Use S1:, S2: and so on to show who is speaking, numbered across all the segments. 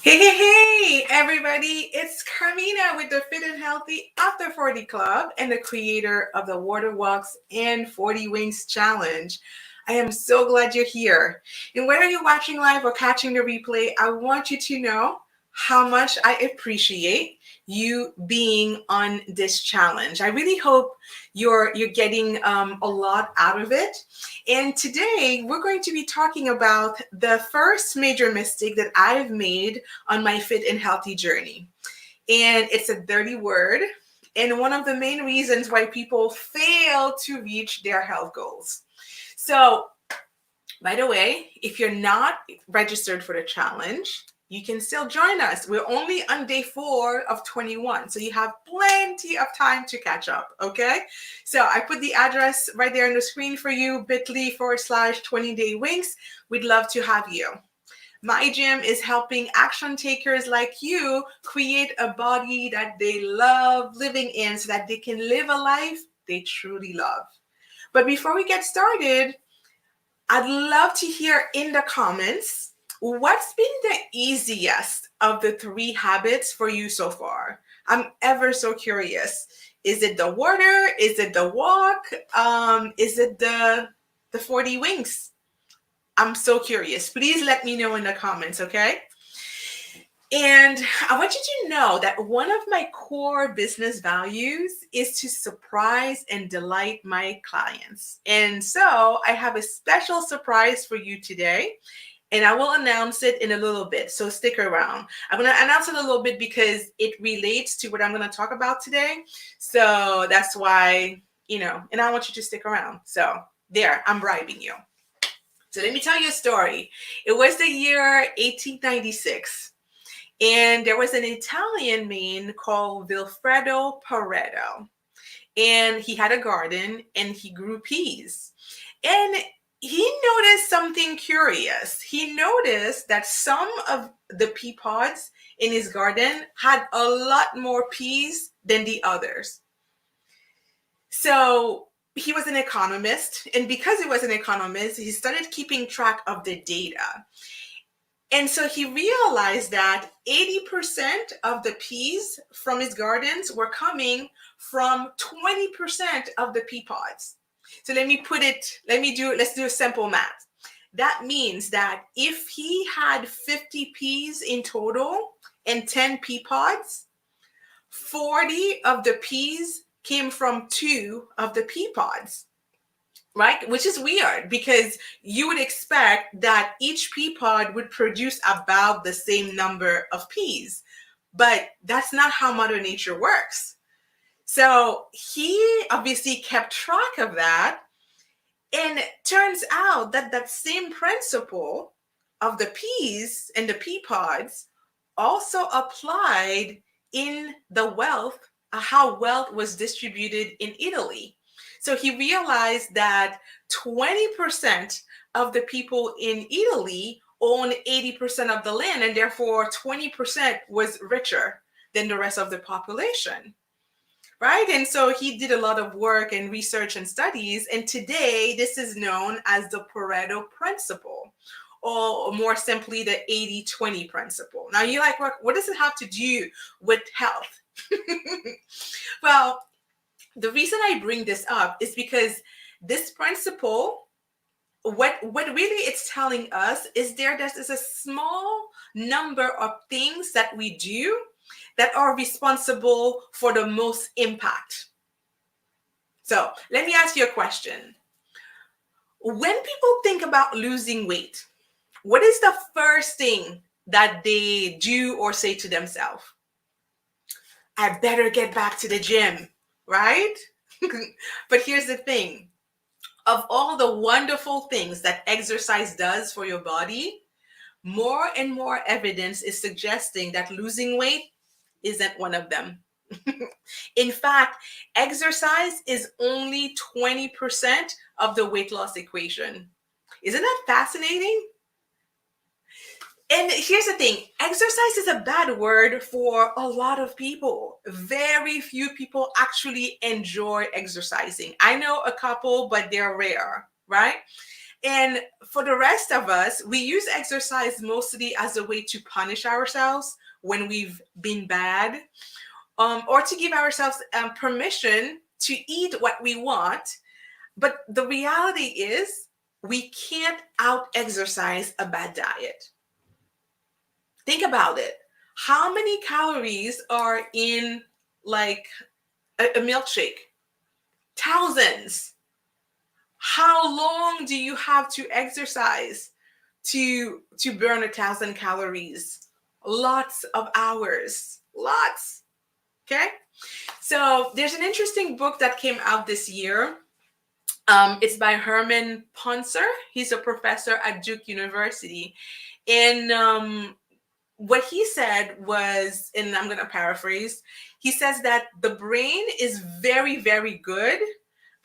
S1: Hey, everybody. It's Carmina with the Fit and Healthy After 40 Club and the creator of the Water Walks and 40 Wings Challenge. I am so glad you're here. And whether you're watching live or catching the replay, I want you to know how much I appreciate you being on this challenge. I really hope you're getting a lot out of it. And today we're going to be talking about the first major mistake that I've made on my fit and healthy journey. And it's a dirty word, and one of the main reasons why people fail to reach their health goals. So, by the way, if you're not registered for the challenge, you can still join us. We're only on day 4 of 21, so you have plenty of time to catch up, okay? So I put the address right there on the screen for you, bit.ly/20day wings. We'd love to have you. My gym is helping action takers like you create a body that they love living in so that they can live a life they truly love. But before we get started, I'd love to hear in the comments what's been the easiest of the 3 habits for you so far. I'm ever so curious. Is it the water? Is it the walk? Is it the 40 wings? I'm so curious. Please let me know in the comments, okay? And I want you to know that one of my core business values is to surprise and delight my clients. And so I have a special surprise for you today, and I will announce it in a little bit. So stick around. I'm going to announce it a little bit because it relates to what I'm going to talk about today. So that's why, and I want you to stick around. So there, I'm bribing you. So let me tell you a story. It was the year 1896. And there was an Italian man called Vilfredo Pareto. And he had a garden and he grew peas. And he noticed something curious. He noticed that some of the pea pods in his garden had a lot more peas than the others. So he was an economist. And because he was an economist, he started keeping track of the data. And so he realized that 80% of the peas from his gardens were coming from 20% of the pea pods. So let's do a simple math. That means that if he had 50 peas in total and 10 pea pods, 40 of the peas came from 2 of the pea pods. Right? Which is weird because you would expect that each pea pod would produce about the same number of peas, but that's not how Mother Nature works. So he obviously kept track of that, and it turns out that that same principle of the peas and the pea pods also applied in the how wealth was distributed in Italy. So he realized that 20% of the people in Italy own 80% of the land, and therefore 20% was richer than the rest of the population. Right? And so he did a lot of work and research and studies. And today, this is known as the Pareto principle, or more simply, the 80-20 principle. Now, you're like, what does it have to do with health? Well, the reason I bring this up is because this principle, what really it's telling us is there's a small number of things that we do that are responsible for the most impact. So let me ask you a question. When people think about losing weight, what is the first thing that they do or say to themselves? I better get back to the gym, right? But here's the thing. Of all the wonderful things that exercise does for your body, more and more evidence is suggesting that losing weight isn't one of them. In fact, exercise is only 20% of the weight loss equation. Isn't that fascinating? And here's the thing, exercise is a bad word for a lot of people. Very few people actually enjoy exercising. I know a couple, but they're rare, right? And for the rest of us, we use exercise mostly as a way to punish ourselves when we've been bad, or to give ourselves permission to eat what we want. But the reality is, we can't out exercise a bad diet. Think about it. How many calories are in like a milkshake? Thousands. How long do you have to exercise to burn 1,000 calories? Lots of hours. Lots. Okay. So there's an interesting book that came out this year. It's by Herman Poncer. He's a professor at Duke University. And what he said was, and I'm going to paraphrase, he says that the brain is very, very good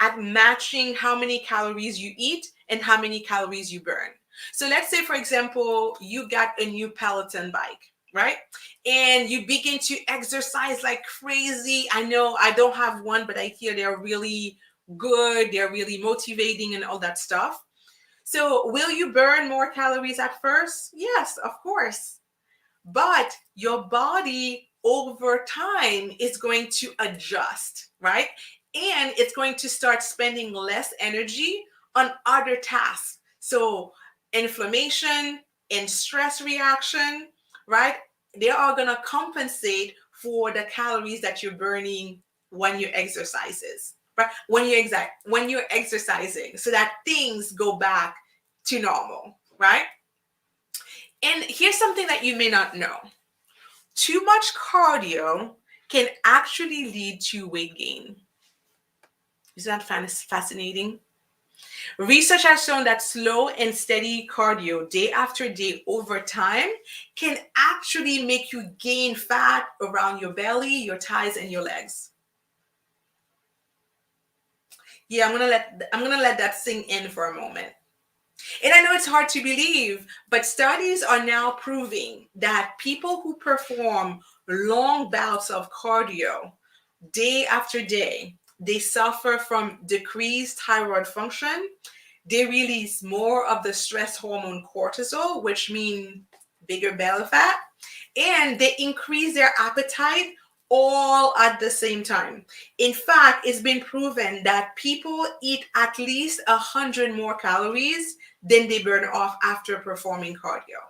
S1: at matching how many calories you eat and how many calories you burn. So let's say, for example, you got a new Peloton bike, right? And you begin to exercise like crazy. I know I don't have one, but I hear they're really good. They're really motivating and all that stuff. So will you burn more calories at first? Yes, of course. But your body over time is going to adjust, right? And it's going to start spending less energy on other tasks. So inflammation and stress reaction, right? They are going to compensate for the calories that you're burning when you exercises, right? When you're exercising, so that things go back to normal, right? And here's something that you may not know. Too much cardio can actually lead to weight gain. Isn't that fascinating? Research has shown that slow and steady cardio day after day over time can actually make you gain fat around your belly, your thighs, and your legs. Yeah, I'm gonna let that sink in for a moment. And I know it's hard to believe, but studies are now proving that people who perform long bouts of cardio day after day, they suffer from decreased thyroid function. They release more of the stress hormone cortisol, which means bigger belly fat, and they increase their appetite all at the same time. In fact, it's been proven that people eat at least 100 more calories than they burn off after performing cardio.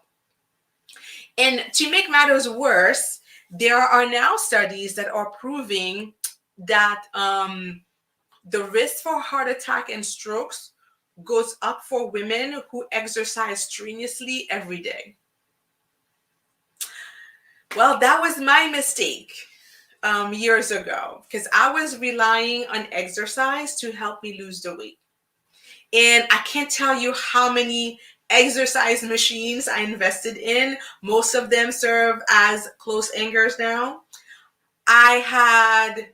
S1: And to make matters worse, there are now studies that are proving that the risk for heart attack and strokes goes up for women who exercise strenuously every day. Well, that was my mistake years ago, because I was relying on exercise to help me lose the weight. And I can't tell you how many exercise machines I invested in. Most of them serve as clothes hangers now. I had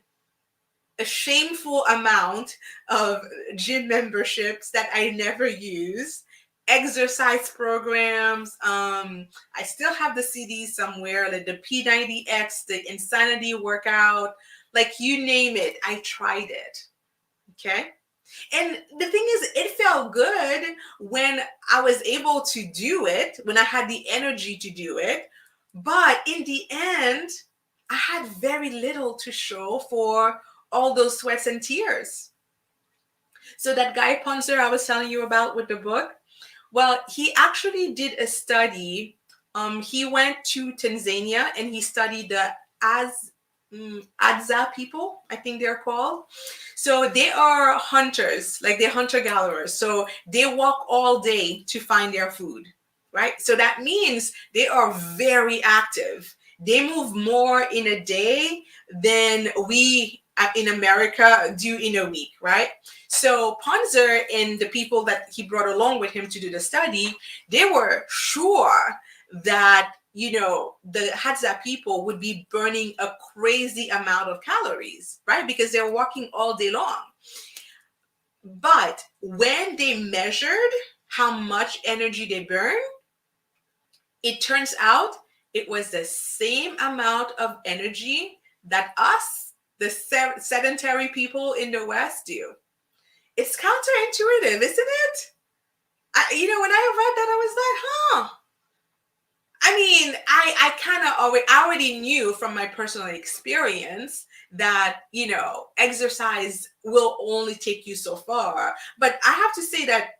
S1: a shameful amount of gym memberships that I never use, exercise programs. I still have the CDs somewhere, like the P90X, the Insanity workout, like you name it, I tried it. Okay. And the thing is, it felt good when I was able to do it, when I had the energy to do it. But in the end, I had very little to show for all those sweats and tears. So that guy Poncer I was telling you about with the book, well, he actually did a study. He went to Tanzania and he studied the Adza people, I think they're called. So they are hunters, like they're hunter-gatherers. So they walk all day to find their food, right? So that means they are very active. They move more in a day than we in America do in a week, right? So Ponzer and the people that he brought along with him to do the study, they were sure that the Hadza people would be burning a crazy amount of calories, right? Because they're walking all day long. But when they measured how much energy they burn, it turns out it was the same amount of energy that us, the sedentary people in the West, do. It's counterintuitive, isn't it? When I read that, I was like, huh. I mean, I kind of already knew from my personal experience that, exercise will only take you so far. But I have to say that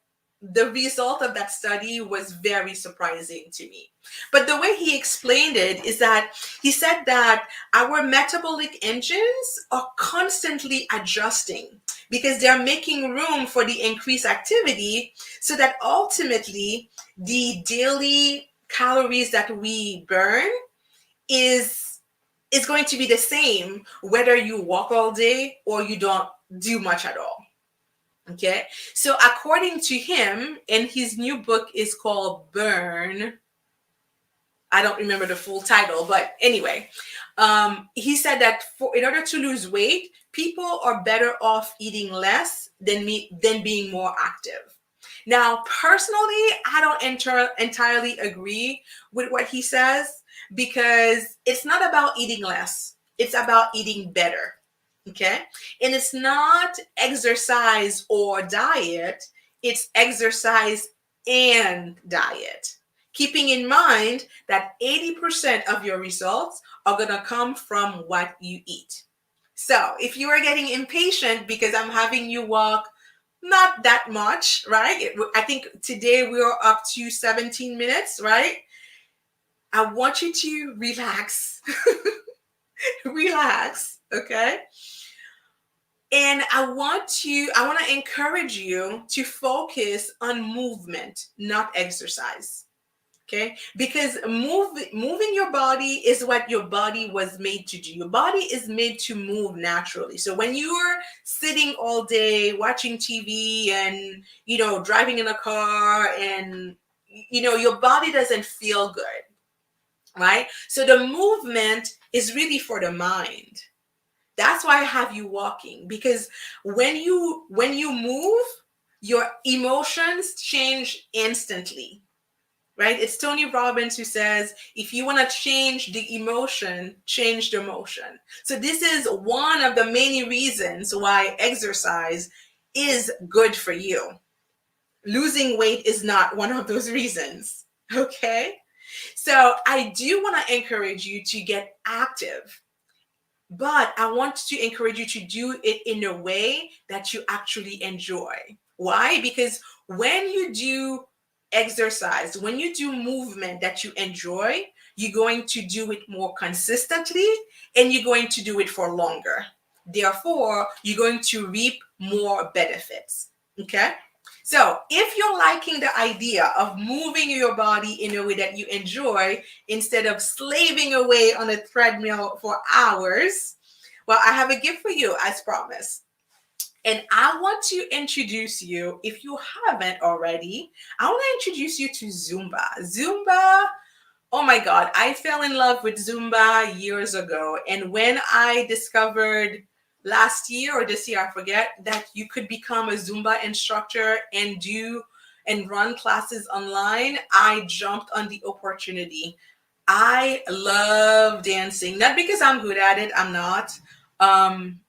S1: the result of that study was very surprising to me. But the way he explained it is that he said that our metabolic engines are constantly adjusting because they're making room for the increased activity so that ultimately the daily calories that we burn is is going to be the same whether you walk all day or you don't do much at all. Okay, so according to him, and his new book is called Burn. I don't remember the full title, but anyway, he said that in order to lose weight, people are better off eating less than being more active. Now, personally, I don't entirely agree with what he says because it's not about eating less, it's about eating better. Okay. And it's not exercise or diet, it's exercise and diet. Keeping in mind that 80% of your results are going to come from what you eat. So if you are getting impatient because I'm having you walk not that much, right? I think today we are up to 17 minutes, right? I want you to relax. Relax, okay? And I want to encourage you to focus on movement, not exercise. Okay? Because moving your body is what your body was made to do. Your body is made to move naturally. So when you're sitting all day watching TV and, driving in a car and, your body doesn't feel good, right? So the movement is really for the mind. That's why I have you walking, because when you move, your emotions change instantly, right? It's Tony Robbins who says, if you want to change the emotion, change the motion. So this is one of the many reasons why exercise is good for you. Losing weight is not one of those reasons. Okay? So I do want to encourage you to get active. But I want to encourage you to do it in a way that you actually enjoy. Why? Because when you do exercise, when you do movement that you enjoy, you're going to do it more consistently and you're going to do it for longer. Therefore, you're going to reap more benefits. Okay? So, if you're liking the idea of moving your body in a way that you enjoy instead of slaving away on a treadmill for hours, well, I have a gift for you, as promised. And I want to introduce you, if you haven't already, I want to introduce you to Zumba. Zumba, oh my God, I fell in love with Zumba years ago. And when I discovered last year or this year, I forget, that you could become a Zumba instructor and run classes online, I jumped on the opportunity. I love dancing, not because I'm good at it, I'm not.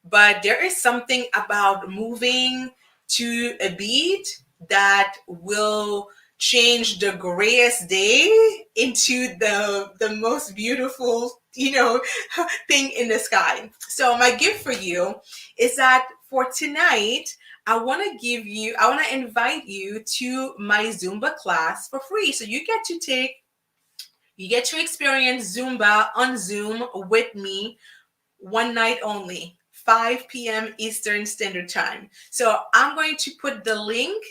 S1: But there is something about moving to a beat that will change the grayest day into the most beautiful, thing in the sky. So my gift for you is that for tonight, I want to invite you to my Zumba class for free. So you get to experience Zumba on Zoom with me one night only, 5 p.m. Eastern Standard Time. So I'm going to put the link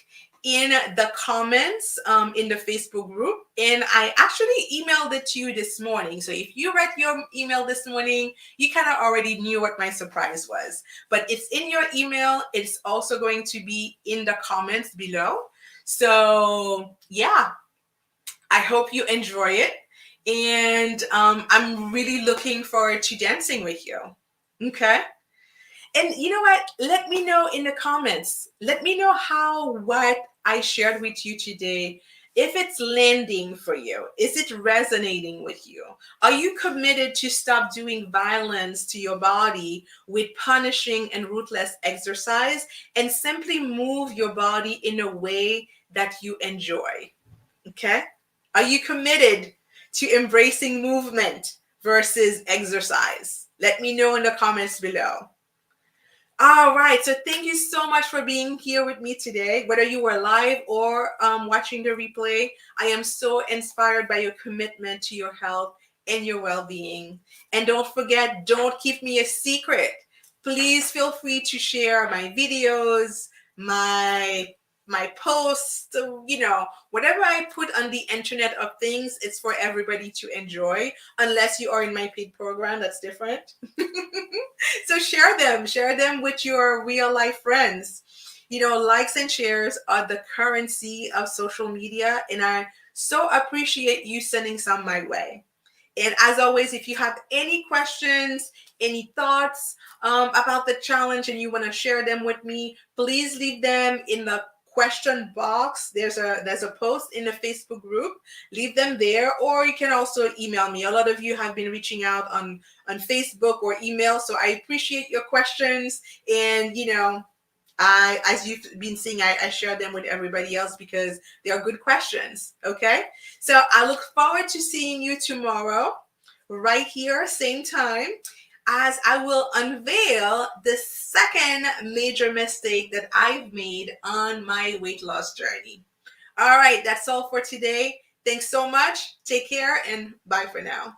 S1: in the comments in the Facebook group. And I actually emailed it to you this morning. So if you read your email this morning, you kind of already knew what my surprise was. But it's in your email. It's also going to be in the comments below. So yeah, I hope you enjoy it. And I'm really looking forward to dancing with you. Okay. And you know what? Let me know in the comments. Let me know how what I shared with you today, if it's landing for you. Is it resonating with you? Are you committed to stop doing violence to your body with punishing and ruthless exercise and simply move your body in a way that you enjoy? Okay. Are you committed to embracing movement versus exercise? Let me know in the comments below. All right. So thank you so much for being here with me today. Whether you were live or watching the replay, I am so inspired by your commitment to your health and your well-being. And don't forget, don't keep me a secret. Please feel free to share my videos, my posts, whatever I put on the internet of things, it's for everybody to enjoy, unless you are in my paid program, that's different. So share them with your real life friends. Likes and shares are the currency of social media, and I so appreciate you sending some my way. And as always, if you have any questions, any thoughts about the challenge, and you want to share them with me, please leave them in the question box. There's a post in the Facebook group. Leave them there, or you can also email me. A lot of you have been reaching out on Facebook or email, so I appreciate your questions. And as you've been seeing, I share them with everybody else because they are good questions. Okay, so I look forward to seeing you tomorrow, right here, same time, as I will unveil the second major mistake that I've made on my weight loss journey. All right, that's all for today. Thanks so much. Take care and bye for now.